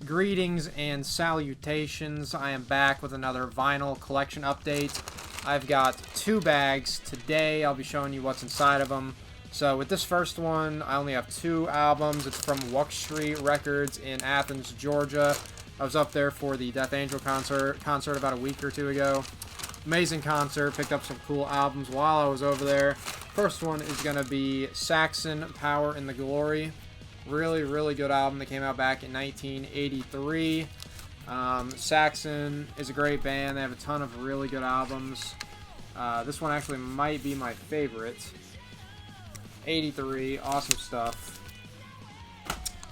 Greetings and salutations. I am back with another vinyl collection update. I've got 2 bags. Today I'll be showing you what's inside of them. So with this first one, I only have 2 albums. It's from Wuck Street Records in Athens, Georgia. I was up there for the Death Angel concert about a week or 2 ago. Amazing concert. Picked up some cool albums while I was over there. First one is going to be Saxon, Power in the Glory. Really good album that came out back in 1983. Saxon is a great band. They have a ton of really good albums. This one actually might be my favorite. 83, awesome stuff.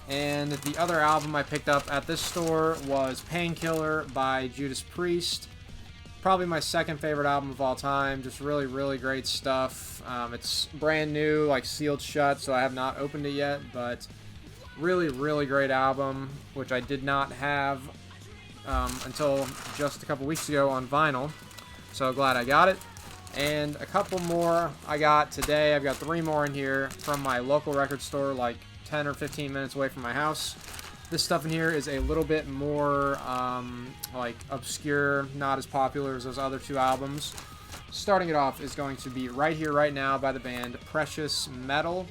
And the other album I picked up at this store was Painkiller by Judas Priest. Probably my second favorite album of all time. Just really great stuff. It's brand new, like sealed shut, so I have not opened it yet, but really great album, which I did not have until just a couple weeks ago on vinyl. So glad I got it. And a couple more I got today. I've got 3 more in here from my local record store, like 10 or 15 minutes away from my house. This stuff in here is a little bit more like obscure, not as popular as those other 2 albums. Starting it off is going to be Right Here, Right Now by the band Precious Metal.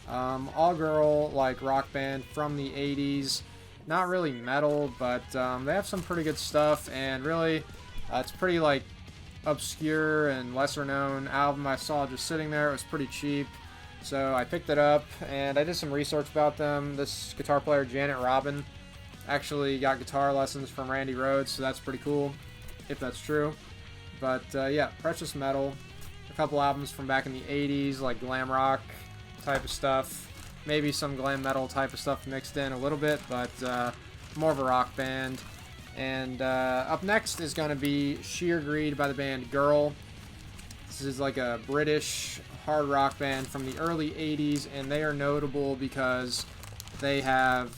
All-girl like rock band from the 80s. Not really metal, but they have some pretty good stuff, and really it's pretty like obscure and lesser known album. I saw just sitting there. It was pretty cheap, so I picked it up and I did some research about them. This guitar player, Janet Robin, actually got guitar lessons from Randy Rhoads, so that's pretty cool if that's true. But yeah, Precious Metal. A couple albums from back in the 80s, like glam rock type of stuff, maybe some glam metal type of stuff mixed in a little bit, but more of a rock band. And up next is going to be Sheer Greed by the band Girl. This is like a British hard rock band from the early 80s, and they are notable because they had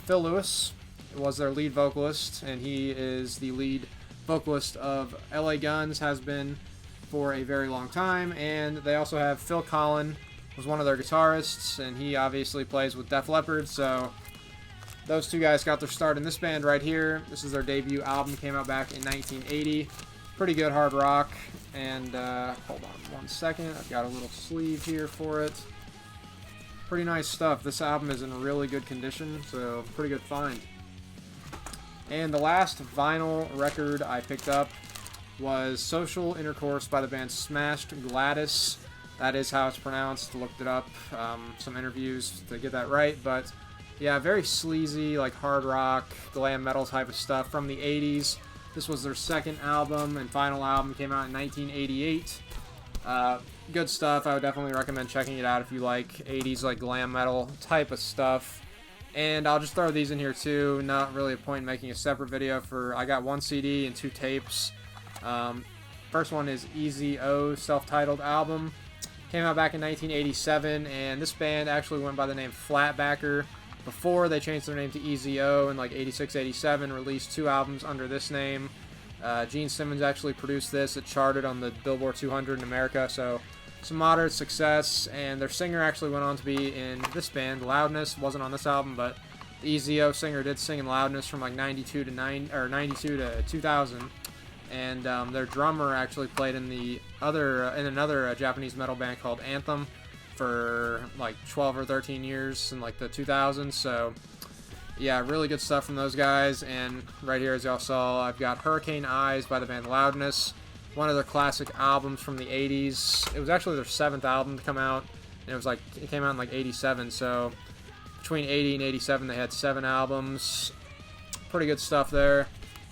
Phil Lewis was their lead vocalist, and he is the lead vocalist of LA Guns, has been for a very long time. And they also have Phil Collen, was one of their guitarists, and he obviously plays with Def Leppard, so those 2 guys got their start in this band right here. This is their debut album, came out back in 1980. Pretty good hard rock. And hold on one second, I've got a little sleeve here for it. Pretty nice stuff. This album is in really good condition, so pretty good find. And the last vinyl record I picked up was Social Intercourse by the band Smashed Gladys. That is how it's pronounced. Looked it up, some interviews to get that right, but yeah, very sleazy, like hard rock, glam metal type of stuff from the 80s. This was their second album and final album, came out in 1988. Good stuff. I would definitely recommend checking it out if you like 80s like glam metal type of stuff. And I'll just throw these in here too. Not really a point in making a separate video for. I got 1 CD and 2 tapes. First one is Easy O, self-titled album. Came out back in 1987, and this band actually went by the name Flatbacker before they changed their name to Easy O in like 86, 87, released 2 albums under this name. Gene Simmons actually produced this. It charted on the Billboard 200 in America, so some moderate success. And their singer actually went on to be in this band, Loudness. Wasn't on this album, but the Easy O singer did sing in Loudness from like 92 to 2000. And their drummer actually played in another Japanese metal band called Anthem for like 12 or 13 years in like the 2000s. So yeah, really good stuff from those guys. And right here, as y'all saw, I've got Hurricane Eyes by the band Loudness, one of their classic albums from the 80s. It was actually their 7th album to come out, and it came out in like 87. So between 80 and 87, they had 7 albums. Pretty good stuff there.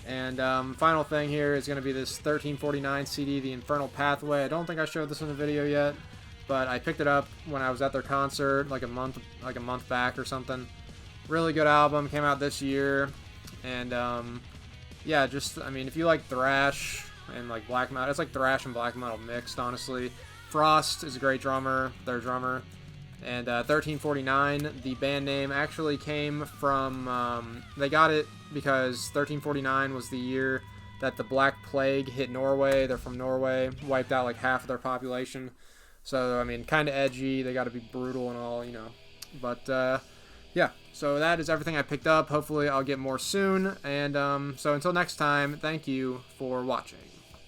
And final thing here is going to be this 1349 CD, The Infernal Pathway. I don't think I showed this in the video yet, but I picked it up when I was at their concert like a month back or something. Really good album, came out this year. And yeah, just, I mean, if you like thrash and like black metal, it's like thrash and black metal mixed, honestly. Frost is a great drummer, their drummer. And 1349, the band name actually came from, they got it because 1349 was the year that the Black Plague hit Norway. They're from Norway, wiped out like half of their population. So, I mean, kind of edgy. They got to be brutal and all, you know. But yeah, so that is everything I picked up. Hopefully I'll get more soon. And so until next time, thank you for watching.